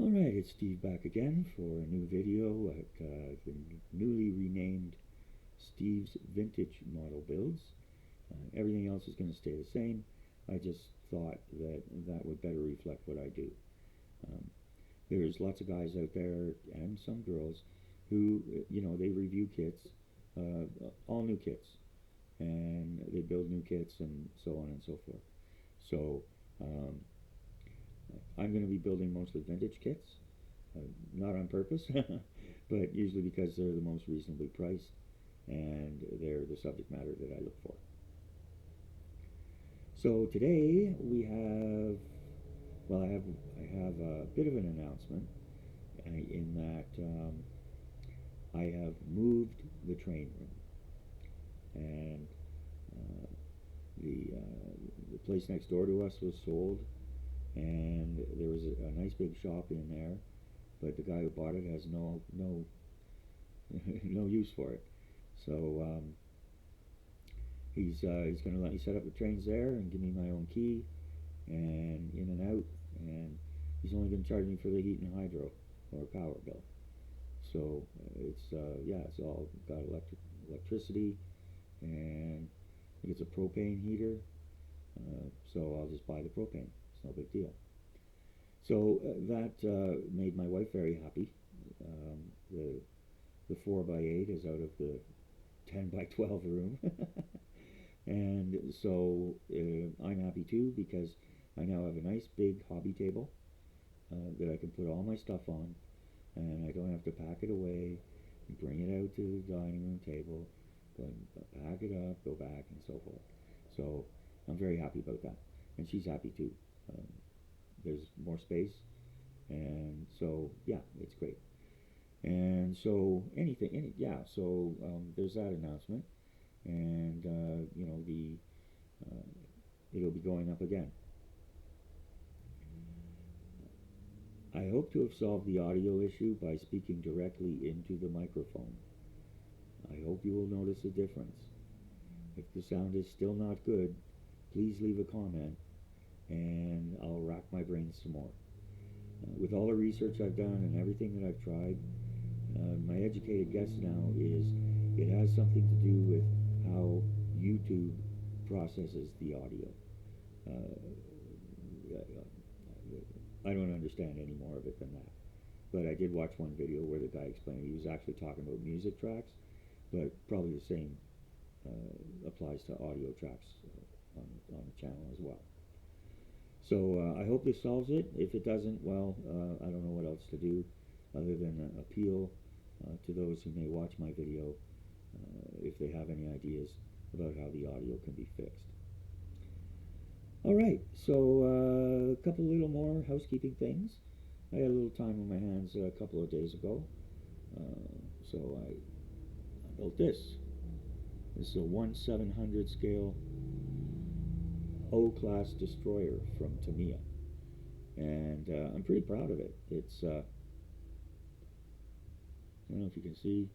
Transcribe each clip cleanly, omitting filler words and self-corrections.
Alright, it's Steve back again for a new video at the newly renamed Steve's Vintage Model Builds. Everything else is going to stay the same. I just thought that that would better reflect what I do. Um, there's lots of guys out there, and some girls, who, they review kits, all new kits, and they build new kits and so on and so forth. So, um, I'm going to be building mostly vintage kits, not on purpose, but usually because they're the most reasonably priced and they're the subject matter that I look for. So today we have, well, I have a bit of an announcement in that I have moved the train room, and uh, the place next door to us was sold, and there was a nice big shop in there, but the guy who bought it has no no use for it. So he's going to let me set up the trains there and give me my own key and in and out, and he's only going to charge me for the heat and hydro or power bill. So it's all got electricity, and I think it's a propane heater. So I'll just buy the propane. It's no big deal. So that made my wife very happy. The 4x8 is out of the 10x12 room, and so I'm happy too, because I now have a nice big hobby table that I can put all my stuff on, and I don't have to pack it away, bring it out to the dining room table, pack it up, go back, and so forth. So I'm very happy about that, and she's happy too. Um, there's more space, and so yeah, it's great. And so there's that announcement, and it'll be going up again. I hope to have solved the audio issue by speaking directly into the microphone. I hope you will notice a difference. If the sound is still not good, please leave a comment, and I'll rack my brains some more. With all the research I've done and everything that I've tried, my educated guess now is it has something to do with how YouTube processes the audio. I don't understand any more of it than that. But I did watch one video where the guy explained he was actually talking about music tracks, but probably the same applies to audio tracks on the channel as well. So I hope this solves it. If it doesn't, well, I don't know what else to do other than appeal to those who may watch my video if they have any ideas about how the audio can be fixed. All right, so a couple little more housekeeping things. I had a little time on my hands a couple of days ago, so I built this. This is a 1/700 scale O-class destroyer from Tamiya, and I'm pretty proud of it. It's I don't know if you can see,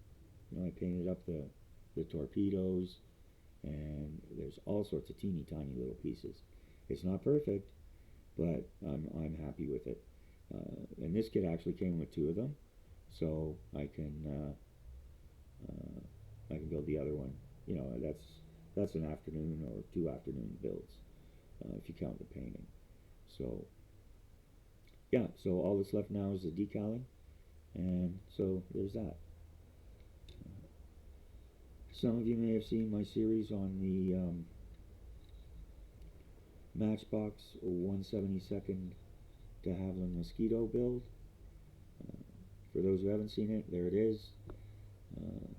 I painted up the torpedoes, and there's all sorts of teeny tiny little pieces. It's not perfect, but I'm happy with it. And this kit actually came with two of them, so I can build the other one. That's an afternoon or 2 afternoon builds if you count the painting. So yeah, so all that's left now is the decaling, and so there's that. Some of you may have seen my series on the Matchbox 1/72nd de Havilland Mosquito build. For those who haven't seen it, there it is.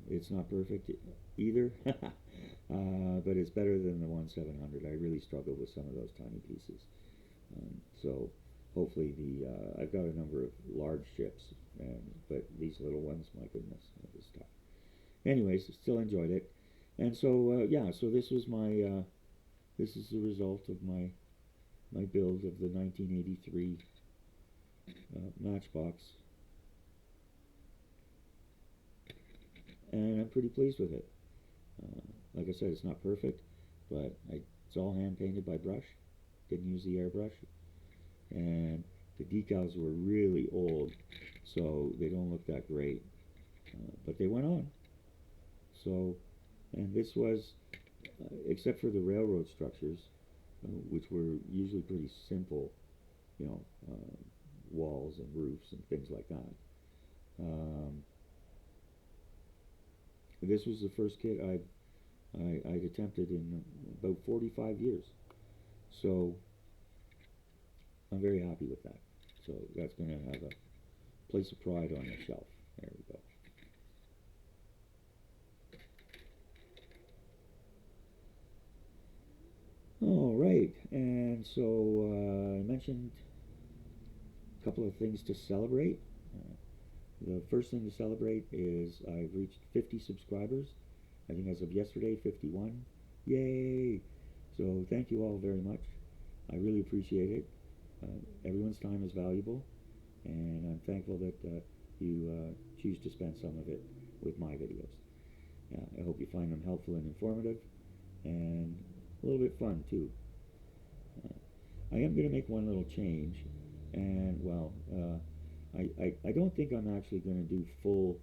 It's not perfect either, but it's better than the 1/700. I really struggled with some of those tiny pieces. So hopefully I've got a number of large ships, but these little ones, my goodness, it was tough. Anyways, still enjoyed it. And so so this is the result of my build of the 1983 Matchbox, and I'm pretty pleased with it. Like I said, it's not perfect, but it's all hand painted by brush. Didn't use the airbrush, and The decals were really old, so they don't look that great. But they went on. So, and this was, except for the railroad structures, which were usually pretty simple, you know, walls and roofs and things like that. Um, this was the first kit I'd attempted in about 45 years. So I'm very happy with that. So that's going to have a place of pride on the shelf. There we go. All right, and so I mentioned a couple of things to celebrate. The first thing to celebrate is I've reached 50 subscribers. I think as of yesterday, 51. Yay! So thank you all very much. I really appreciate it. Everyone's time is valuable, and I'm thankful that you choose to spend some of it with my videos. I hope you find them helpful and informative, and a little bit fun too. I am going to make one little change, and well, I don't think I'm actually going to do full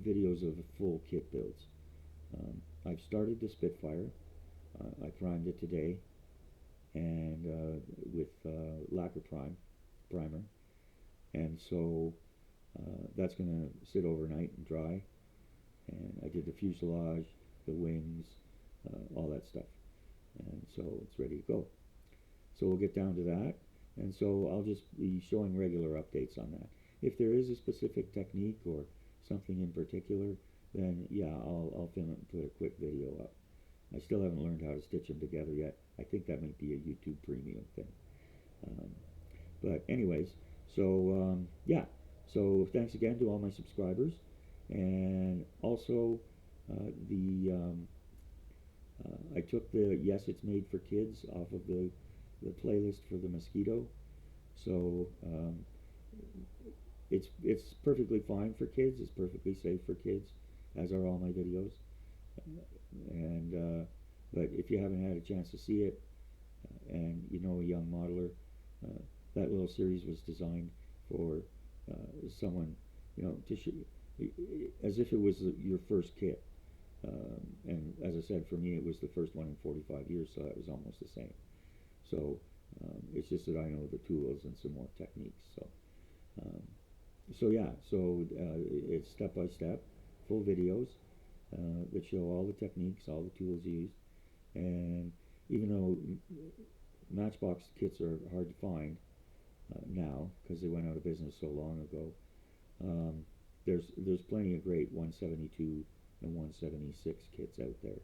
videos of full kit builds. I've started the Spitfire. I primed it today, and with lacquer primer, and so that's going to sit overnight and dry. And I did the fuselage, the wings, all that stuff, and so it's ready to go. So we'll get down to that, and so I'll just be showing regular updates on that. If there is a specific technique or something in particular, then yeah, I'll film it and put a quick video up. I still haven't learned how to stitch them together yet. I think that might be a YouTube premium thing. Um, but anyways, so yeah, so thanks again to all my subscribers, and also I took the Yes It's Made for Kids off of the playlist for the mosquito. So it's perfectly fine for kids. It's perfectly safe for kids, as are all my videos. And but if you haven't had a chance to see it, and you know a young modeler, that little series was designed for someone, you know, as if it was your first kit. And as I said, for me, it was the first one in 45 years, so that was almost the same. So it's just that I know the tools and some more techniques. Um, so yeah, so it's step by step, full videos that show all the techniques, all the tools used, and even though Matchbox kits are hard to find now because they went out of business so long ago, there's plenty of great 172 and 176 kits out there,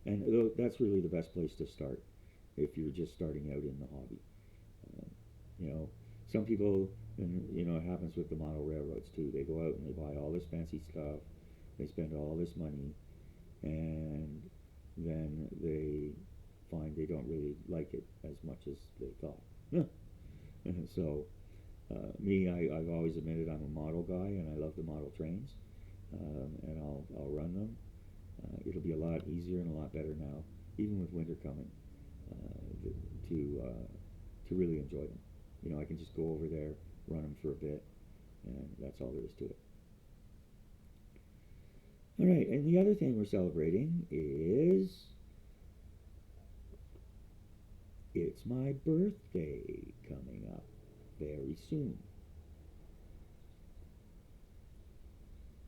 and that's really the best place to start if you're just starting out in the hobby. Um, you know, some people, and you know, it happens with the model railroads too. They go out and they buy all this fancy stuff, they spend all this money, and then they find they don't really like it as much as they thought. And so, I've always admitted I'm a model guy, and I love the model trains, and I'll run them. It'll be a lot easier and a lot better now, even with winter coming, to really enjoy them. You know, I can just go over there, run them for a bit, and that's all there is to it. All right, and the other thing we're celebrating is it's my birthday coming up very soon.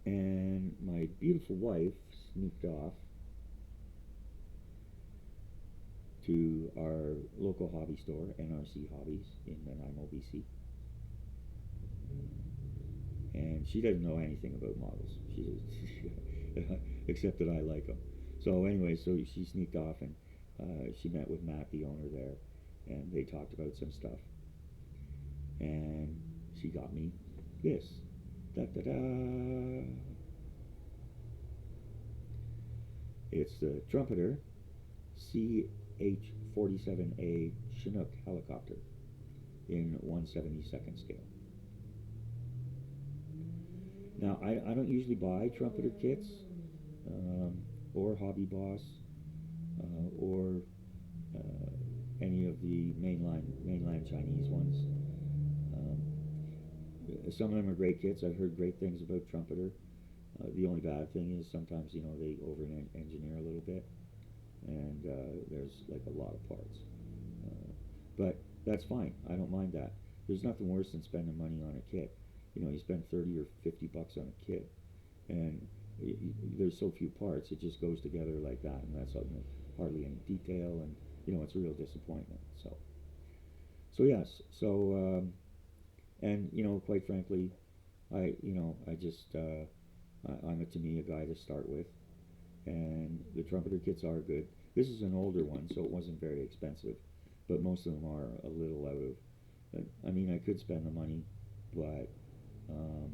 And my beautiful wife sneaked off to our local hobby store, NRC Hobbies, in Nanaimo, BC. And she doesn't know anything about models. Except that I like them. So anyway, so she sneaked off, and she met with Matt, the owner there, and they talked about some stuff. And she got me this. Da da da! It's the Trumpeter CH-47A Chinook helicopter in 1/72nd scale. Now, I don't usually buy Trumpeter kits, or Hobby Boss, or any of of the mainland Chinese ones. Um, some of them are great kits. I've heard great things about Trumpeter. The only bad thing is sometimes they over engineer a little bit, and there's like a lot of parts. But that's fine. I don't mind that. There's nothing worse than spending money on a kit. You spend 30 or 50 bucks on a kit, and there's so few parts. It just goes together like that, and that's hardly any detail, and it's a real disappointment. So yes. And quite frankly, I just I'm a Tamiya guy to start with, and the Trumpeter kits are good. This is an older one, so it wasn't very expensive, but most of them are a little out of. I mean, I could spend the money, but um,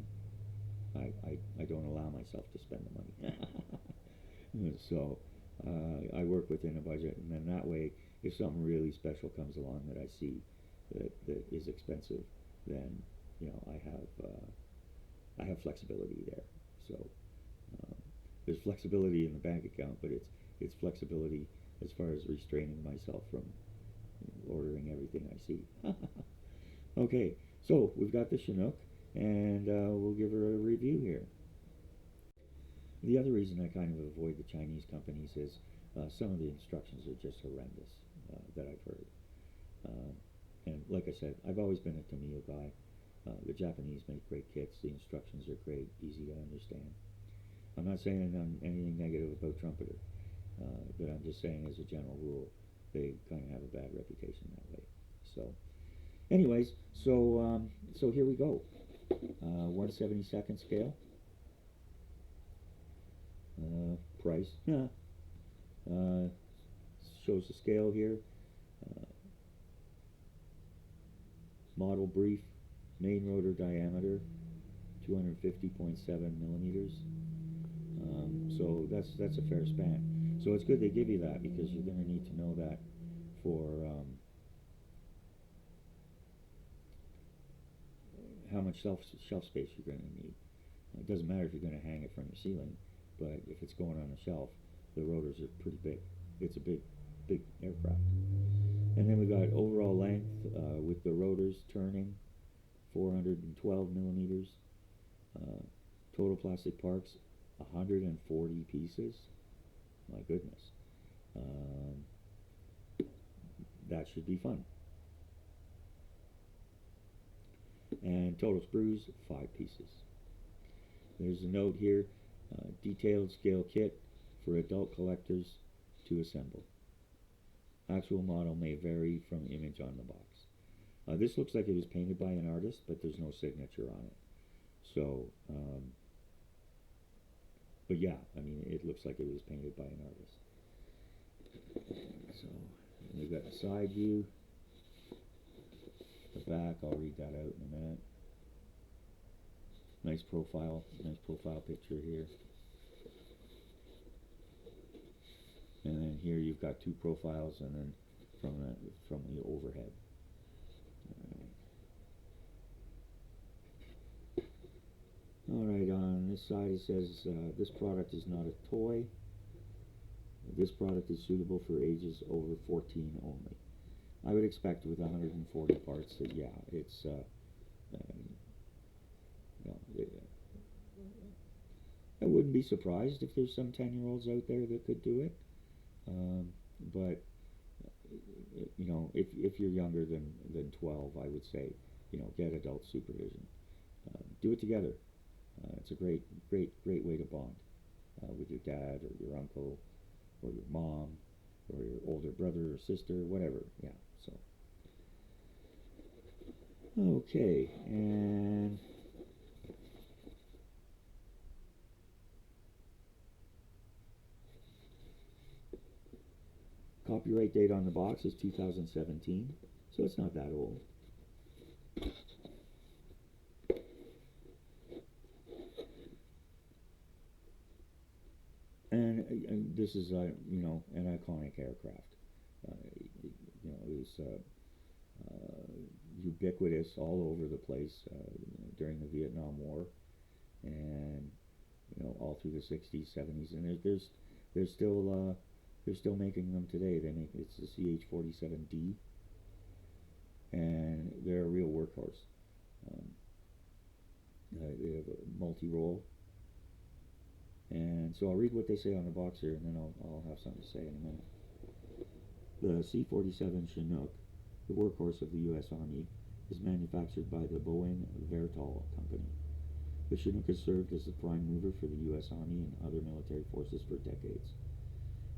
I don't allow myself to spend the money. So I work within a budget, and then that way, if something really special comes along that I see that is expensive, then I have flexibility there. So um, there's flexibility in the bank account, but it's flexibility as far as restraining myself from ordering everything I see. Okay, so we've got the Chinook, and we'll give her a review here. The other reason I kind of avoid the Chinese companies is some of the instructions are just horrendous that I've heard. Um, and like I said, I've always been a Tamiya guy. The Japanese make great kits. The instructions are great, easy to understand. I'm not saying anything negative about Trumpeter, but I'm just saying as a general rule, they kind of have a bad reputation that way. So, anyways, so here we go. 1/72nd scale. Price. Shows the scale here. Uh, Model brief. Main rotor diameter 250.7 millimeters. So that's a fair span. So it's good they give you that, because you're going to need to know that for how much shelf space you're going to need. It doesn't matter if you're going to hang it from your ceiling, but if it's going on a shelf, the rotors are pretty big. It's a big aircraft. And then we've got overall length with the rotors turning 412 millimeters. Total plastic parts 140 pieces. My goodness. That should be fun. And total screws 5 pieces. There's a note here, detailed scale kit for adult collectors to assemble. Actual model may vary from image on the box. This looks like it was painted by an artist, but there's no signature on it. So, but yeah, I mean, it looks like it was painted by an artist. So, we've got the side view, the back, I'll read that out in a minute. Nice profile picture here. And then here you've got 2 profiles, and then from the overhead. Alright, on this side it says, this product is not a toy. This product is suitable for ages over 14 only. I would expect with 140 parts that, yeah, it's, I wouldn't be surprised if there's some 10-year-olds out there that could do it. But, if you're younger than 12, I would say, get adult supervision. Do it together. It's a great way to bond with your dad or your uncle or your mom or your older brother or sister, whatever. Yeah, so. Okay, and copyright date on the box is 2017, so it's not that old. And this is, an iconic aircraft. It was ubiquitous all over the place during the Vietnam War, and all through the 60s, 70s, and they're still making them today. It's the CH-47D and they're a real workhorse. Um, they have a multi-role, and so I'll read what they say on the box here, and then I'll have something to say in a minute. The C-47 Chinook, the workhorse of the U.S. Army, is manufactured by the Boeing Vertol Company. The Chinook has served as the prime mover for the U.S. Army and other military forces for decades.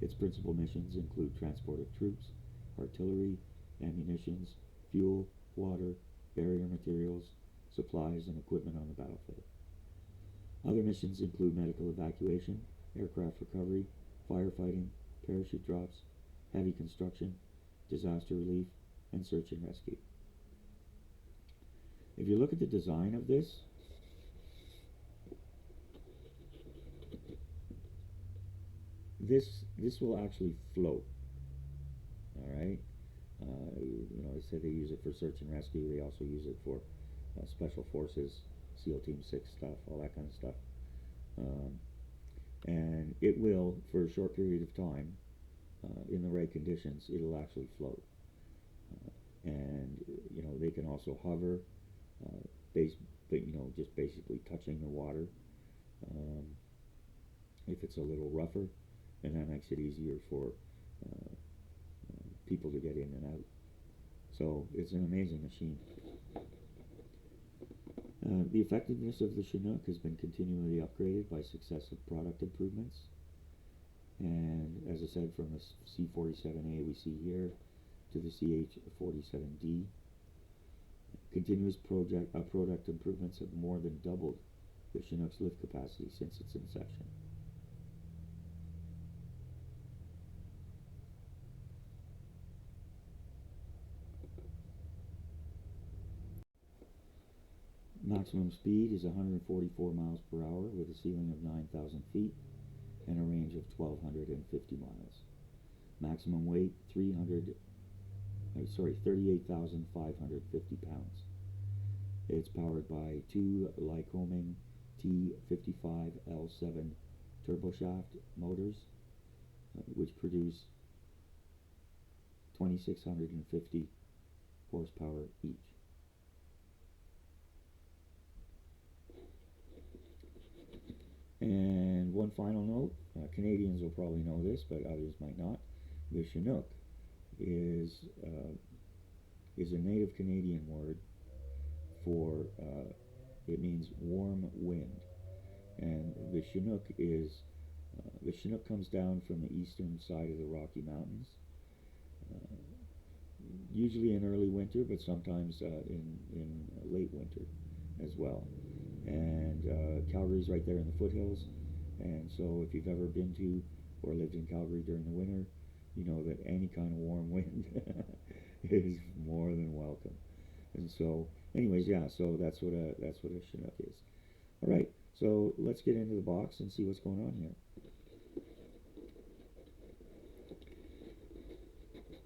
Its principal missions include transport of troops, artillery, ammunitions, fuel, water, barrier materials, supplies, and equipment on the battlefield. Other missions include medical evacuation, aircraft recovery, firefighting, parachute drops, heavy construction, disaster relief, and search and rescue. If you look at the design of this, this will actually float. All right. They said they use it for search and rescue. They also use it for special forces, SEAL Team 6 stuff, all that kind of stuff. And it will, for a short period of time, in the right conditions, it'll actually float. And they can also hover, just basically touching the water. If it's a little rougher, and that makes it easier for people to get in and out. So it's an amazing machine. The effectiveness of the Chinook has been continually upgraded by successive product improvements. And as I said, from the C-47A we see here to the CH-47D, continuous product improvements have more than doubled the Chinook's lift capacity since its inception. Maximum speed is 144 miles per hour with a ceiling of 9,000 feet and a range of 1,250 miles. Maximum weight 38,550 pounds. It's powered by two Lycoming T55L7 turboshaft motors, which produce 2,650 horsepower each. And one final note, Canadians will probably know this, but others might not. The Chinook is a native Canadian word for, it means warm wind. And the Chinook comes down from the eastern side of the Rocky Mountains, usually in early winter, but sometimes in late winter as well. And Calgary's right there in the foothills, and so if you've ever been to or lived in Calgary during the winter, you know that any kind of warm wind is more than welcome. And so, anyways, yeah, so that's what a Chinook is. All right, so let's get into the box and see what's going on here.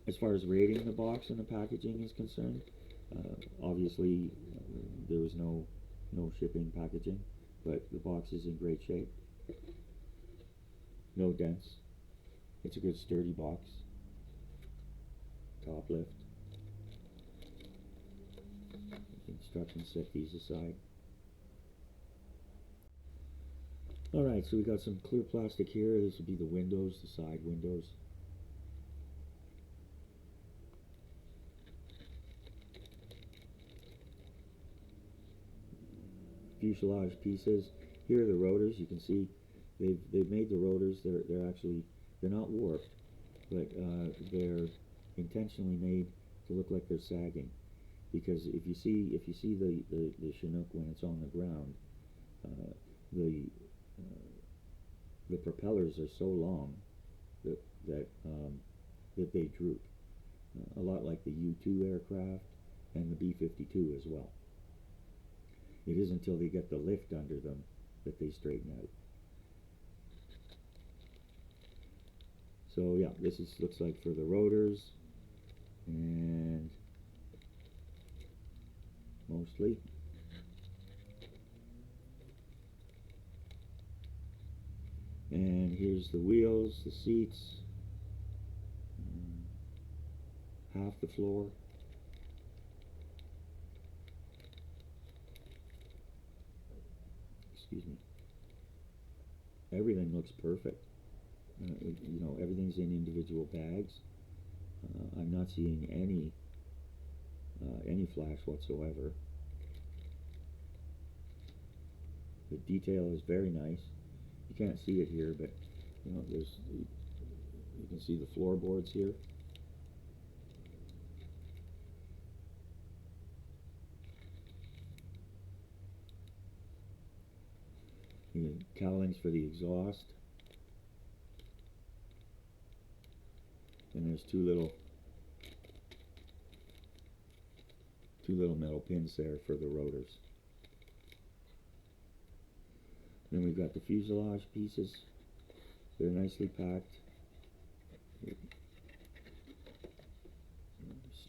As far as rating the box and the packaging is concerned, obviously there was no shipping packaging, but the box is in great shape. No dents. It's a good sturdy box. Top lift. Instructions, set these aside. Alright, so we got some clear plastic here. This would be the windows, the side windows. Fuselage pieces. Here are the rotors. You can see they've made the rotors. They're not warped, but they're intentionally made to look like they're sagging. Because if you see the Chinook when it's on the ground, the propellers are so long that they droop. A lot like the U-2 aircraft and the B-52 as well. It isn't until they get the lift under them that they straighten out. So yeah, this looks like for the rotors, and mostly. And here's the wheels, the seats, half the floor. excuse me. Everything looks perfect. You know, everything's in individual bags. I'm not seeing any flash whatsoever. The detail is very nice. You can't see it here, but you know, you can see the floorboards here. The cowlings for the exhaust, and there's two little metal pins there for the rotors. Then we've got the fuselage pieces. They're nicely packed.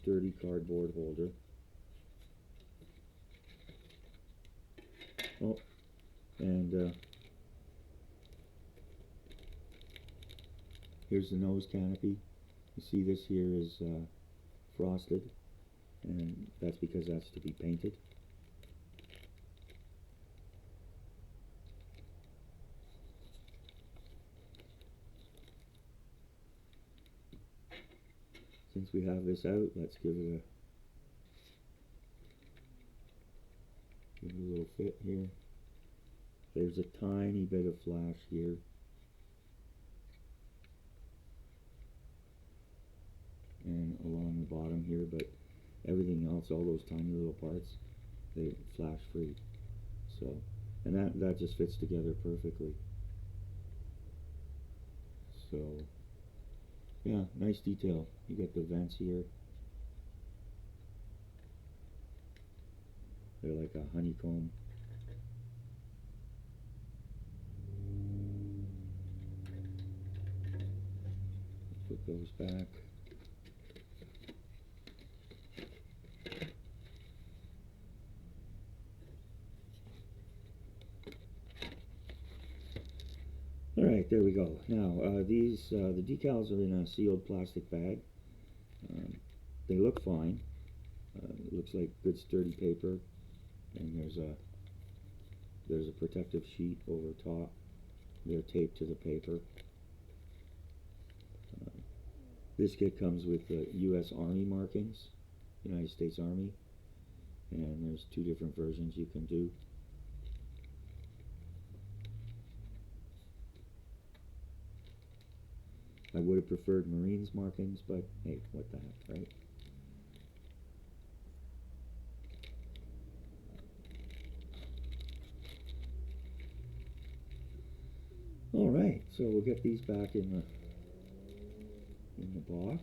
Sturdy cardboard holder. Oh, and here's the nose canopy. You see this here is frosted, and that's because that's to be painted. Since we have this out, let's give it a little fit here. There's a tiny bit of flash here. And along the bottom here, but everything else, all those tiny little parts, they flash free. So, and that just fits together perfectly. So, yeah, nice detail. You got the vents here. They're like a honeycomb. Put those back. Alright, there we go. Now, the decals are in a sealed plastic bag. They look fine. It looks like good sturdy paper, and there's a protective sheet over top. They're taped to the paper. This kit comes with the U.S. Army markings, United States Army, and there's two different versions you can do. I would have preferred Marines markings, but hey, what the heck, right? Alright, so we'll get these back in the box.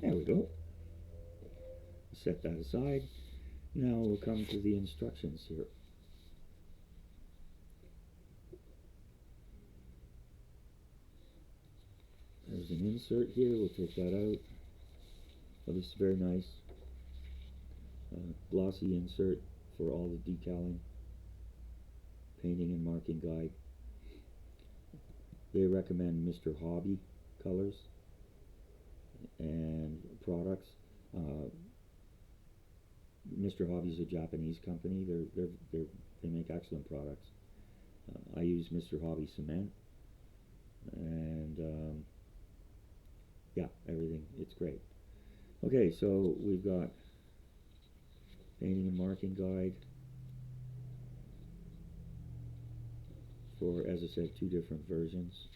There we go. Set that aside. Now we'll come to the instructions here. There's an insert here. We'll take that out. Oh, this is very nice. Glossy insert for all the decaling, painting and marking guide. They recommend Mr. Hobby colors and products. Mr. Hobby is a Japanese company. They make excellent products. I use Mr. Hobby cement, and yeah, everything, it's great. Okay, so we've got painting and marking guide for, as I said, two different versions.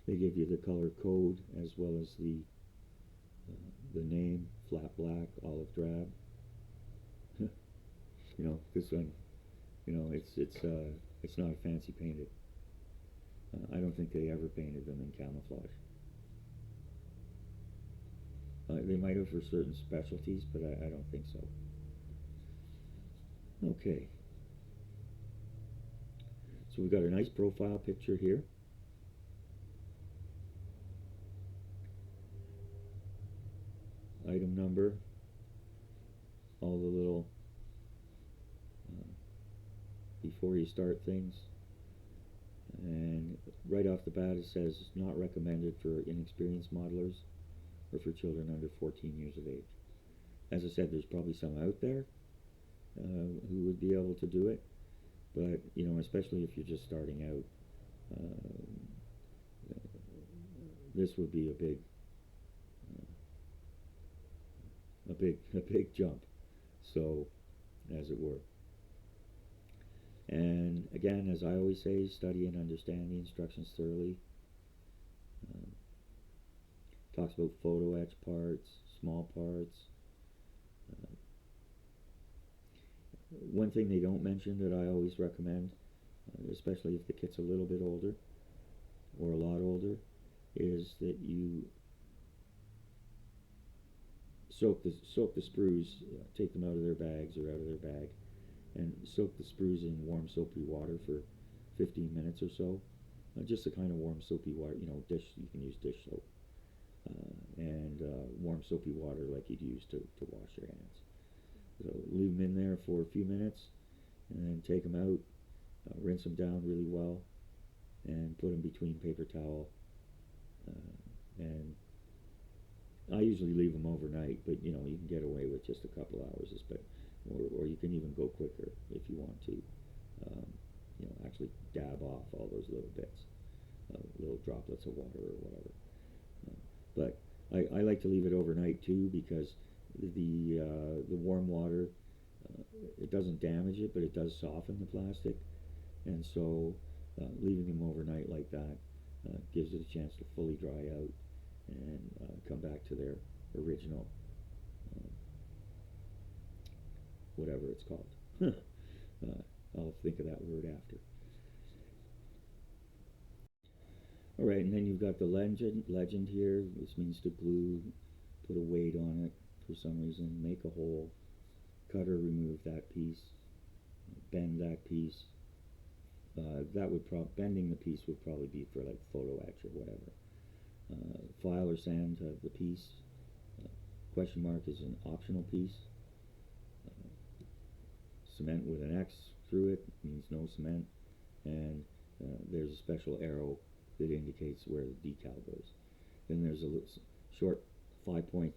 They give you the color code as well as the name, flat black, olive drab. This one, it's not a fancy painted. I don't think they ever painted them in camouflage. They might have for certain specialties, but I don't think so. Okay, so we've got a nice profile picture here. Item number, all the little uh, before you start things. And right off the bat it says not recommended for inexperienced modelers or for children under 14 years of age. As I said, there's probably some out there who would be able to do it, but especially if you're just starting out, this would be a big jump, so as it were. And again, as I always say, study and understand the instructions thoroughly. Um, talks about photo etch parts, small parts. Uh, One thing they don't mention that I always recommend, especially if the kit's a little bit older or a lot older, is that you soak the sprues, take them out of their bags or out of their bag, and soak the sprues in warm soapy water for 15 minutes or so. Just the kind of warm soapy water, dish, you can use dish soap, and warm soapy water like you'd use to wash your hands. So leave them in there for a few minutes, and then take them out, rinse them down really well, and put them between paper towel. And I usually leave them overnight, but you can get away with just a couple hours, or you can even go quicker if you want to. Um, actually dab off all those little bits, little droplets of water or whatever. But I like to leave it overnight too, because the warm water, it doesn't damage it, but it does soften the plastic, and so leaving them overnight like that gives it a chance to fully dry out and come back to their original, uh, whatever it's called. I'll think of that word after. All right, and then you've got the legend here. This means to glue, put a weight on it for some reason, make a hole, cut or remove that piece, bend that piece. Bending the piece would probably be for like photo etch or whatever. File or sand the piece. Question mark is an optional piece. Cement with an X through it means no cement, and there's a special arrow that indicates where the decal goes. Then there's a short five-point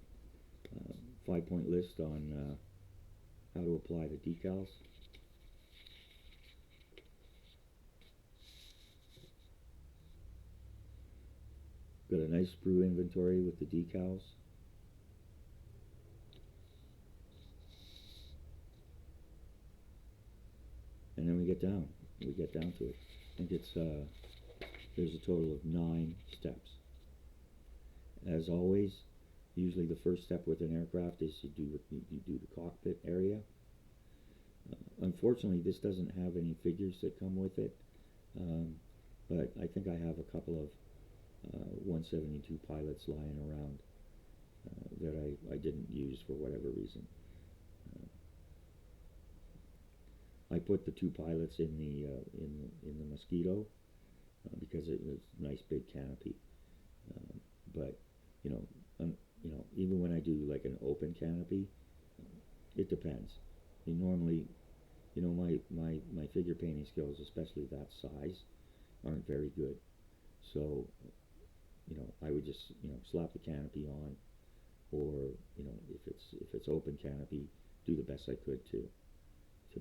list on how to apply the decals. Got a nice sprue inventory with the decals. And then we get down to it. I think there's a total of 9 steps. As always, usually the first step with an aircraft is you do the cockpit area. Unfortunately, this doesn't have any figures that come with it, but I think I have a couple of 172 pilots lying around that I didn't use for whatever reason. I put the 2 pilots in the Mosquito because it was a nice big canopy. But even when I do like an open canopy, it depends. Normally, my figure painting skills, especially that size, aren't very good. So I would just slap the canopy on, or if it's open canopy, do the best I could to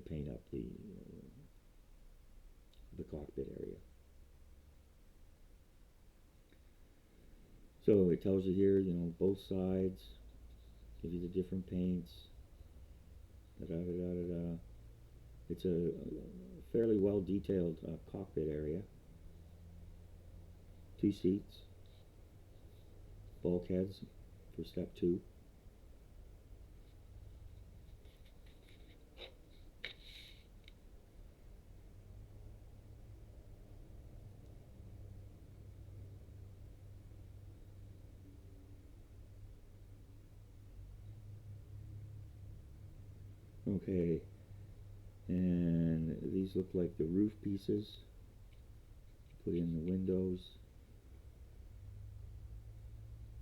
paint up the cockpit area. So it tells you here, both sides, gives you the different paints. Da, da, da, da, da. It's a fairly well detailed cockpit area. 2 seats, bulkheads for step 2. Okay, And these look like the roof pieces. Put in the windows.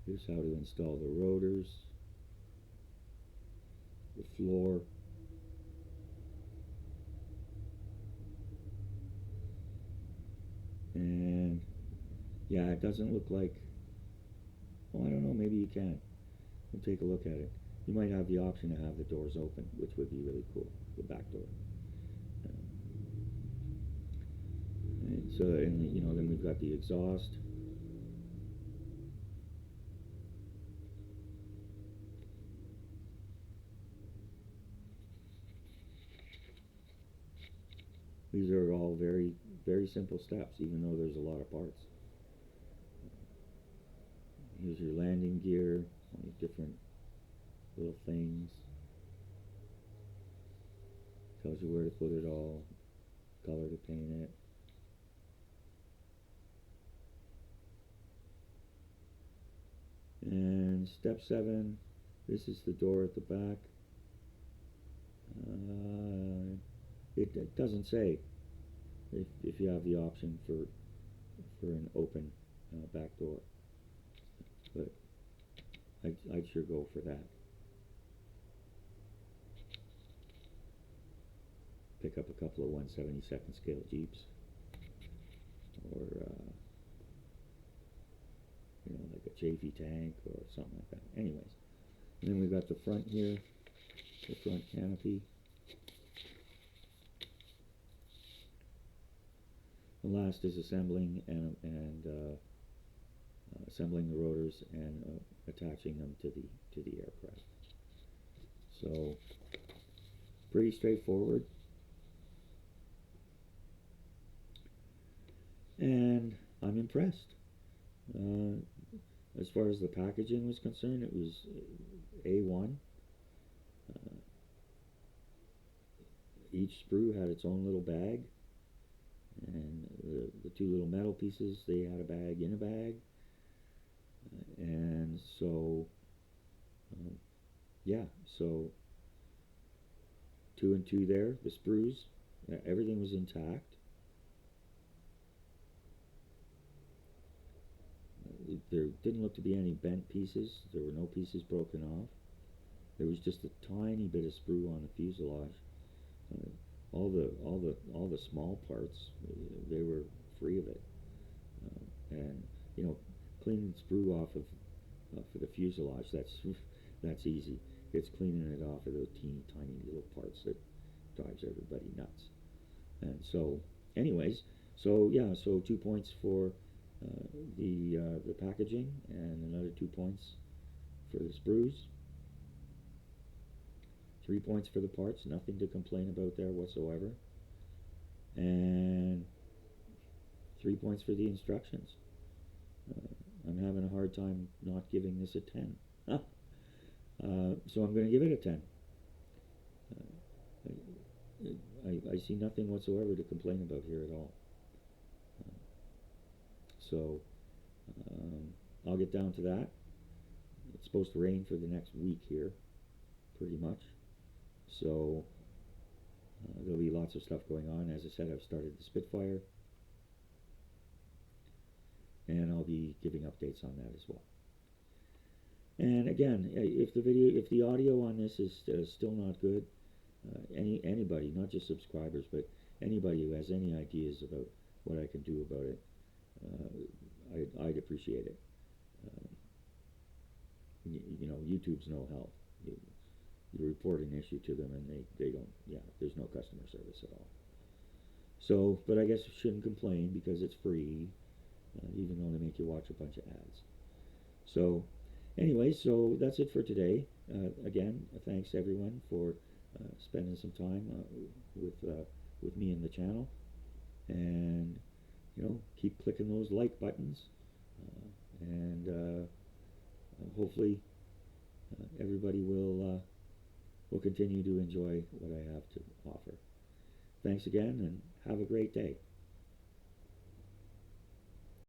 Here's how to install the rotors, the floor. And yeah, it doesn't look like, well, I don't know, maybe you can. We'll take a look at it. You might have the option to have the doors open, which would be really cool, the back door. And so, and you know, then we've got the exhaust. These are all very, very simple steps, even though there's a lot of parts. Here's your landing gear, all these different little things. Tells you where to put it all, color to paint it. And step 7, this is the door at the back. It doesn't say if you have the option for an open back door, but I'd sure go for that. Pick up a couple of 1/72nd scale Jeeps, or you know, like a Chafee tank or something like that. Anyways, and then we've got the front here, the front canopy. The last is assembling and assembling the rotors and attaching them to the aircraft. So pretty straightforward. And I'm impressed. As far as the packaging was concerned, it was A1. Each sprue had its own little bag, and the two little metal pieces, they had a bag in a bag. And so, yeah, so 2 and 2 there, the sprues, everything was intact. There didn't look to be any bent pieces. There were no pieces broken off. There was just a tiny bit of sprue on the fuselage. All the small parts, they were free of it. And you know, cleaning sprue off of the fuselage, that's easy. It's cleaning it off of those teeny tiny little parts that drives everybody nuts. And so, anyways, so yeah, so 2 points for the packaging, and another 2 points for the sprues. 3 points for the parts, nothing to complain about there whatsoever. And 3 points for the instructions. I'm having a hard time not giving this a 10. So I'm going to give it a 10. I see nothing whatsoever to complain about here at all. So I'll get down to that. It's supposed to rain for the next week here, pretty much. So there'll be lots of stuff going on. As I said, I've started the Spitfire, and I'll be giving updates on that as well. And again, if the audio on this is still not good, anybody, not just subscribers, but anybody who has any ideas about what I can do about it, I'd appreciate it. You know, YouTube's no help. You report an issue to them, and they don't. Yeah, there's no customer service at all. So, but I guess you shouldn't complain because it's free, even though they make you watch a bunch of ads. So, anyway, so that's it for today. Again, thanks everyone for spending some time with me in the channel, and you know, keep clicking those like buttons, and hopefully everybody will continue to enjoy what I have to offer. Thanks again, and have a great day.